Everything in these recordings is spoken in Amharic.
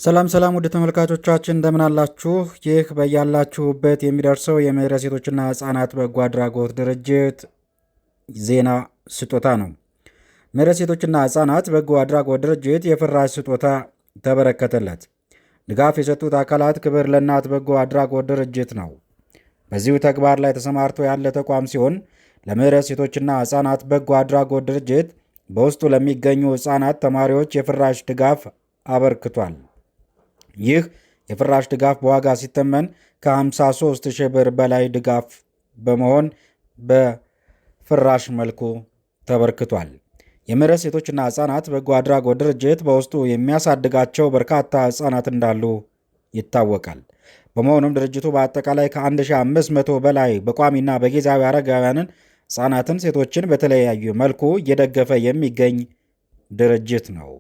ሰላም ሰላም ወደ ተመልካቾቻችን እንደምን አላችሁ? ይህ በያላችሁበት የሚደርሰው የምህረት ሴቶችና ህጻናት በጎ አድራጎት ድርጅት ዜና ስጦታ ነው። ምህረት ሴቶችና ህጻናት በጎ አድራጎት ድርጅት የፍራሽ ስጦታ ተበረከተለት። ድጋፍ የሰጡት አካላት ክብር ለእናት በጎ አድራጎት ድርጅት ነው። በዚሁ ተግባር ላይ ተሰማርቶ ያለ ተቋም ሲሆን ለምህረት ሴቶችና ህጻናት በጎ አድራጎት ድርጅት በውስጡ ለሚገኙ ህጻናት ተማሪዎች የፍራሽ ድጋፍ አበርክቷል። ይህ የፍራሽ ድጋፍ በዋጋ ሲተመን ከ53,000 ብር በላይ ድጋፍ በመሆን በፍራሽ መልኩ ተበርክቷል። የምህረት ሴቶችና ህጻናት በጎ አድራጎት ድርጅት በውስጡ የሚያሳድጋቸው በርካታ ህጻናት እንዳሉ ይታወቃል። በመሆኑም ድርጅቱ በአጠቃላይ ከ1500 በላይ በቋሚና በጊዜያዊ አረጋውያንን፣ ህጻናትን፣ ሴቶችን በተለያዩ መልኩ እየደገፈ የሚገኝ ድርጅት ነው።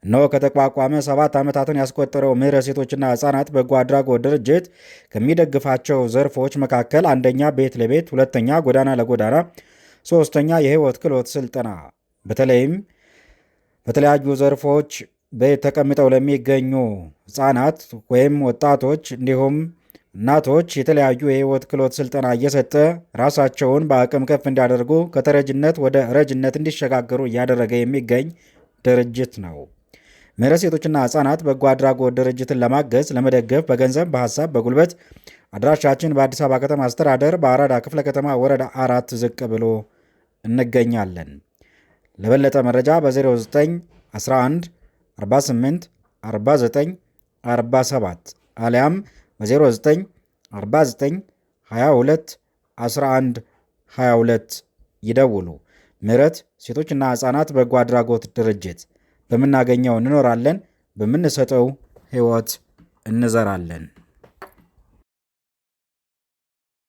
እነሆ ከተቋቋመ 7 ዓመታትን ያስቆጠረው ምህረት ሴቶችና ህጻናት በጎ አድራጎት ድርጅት ከሚደግፋቸው ዘርፎች መካከል አንደኛ ቤት ለቤት፣ ሁለተኛ ጎዳና ለጎዳና፣ ሶስተኛ የህይወት ክህሎት ስልጠና በተለይም በተለያዩ ዘርፎች ቤት ተቀምጠው ለሚገኙ ህጻናት ወይም ወጣቶች እንዲሁም እናቶች የተለያዩ የህይወት ክህሎት ስልጠና እየሰጠ ራሳቸውን በአቅም ከፍ እንዲያደርጉ ከተረጅነት ወደ ረጅነት እንዲሸጋገሩ እያደረገ የሚገኝ ድርጅት ነው። ምህረት ሴቶችና ህጻናት በጎ አድራጎት ድርጅትን ለማገዝ ለመደገፍ በገንዘብ፣ በሀሳብ፣ በጉልበት አድራሻችን በአዲስ አበባ ከተማ አስተዳደር በአራዳ ክፍለ ከተማ ወረዳ 4 ዝቅ ብሎ እንገኛለን። ለበለጠ መረጃ በ0911 48 49 47 አሊያም በ0949 22 11 22 ይደውሉ። ምህረት ሴቶችና ህጻናት በጎ አድራጎት ድርጅት። በምናገኘው እንኖራለን፣ በምንሰጠው ህይወት እንዘራለን።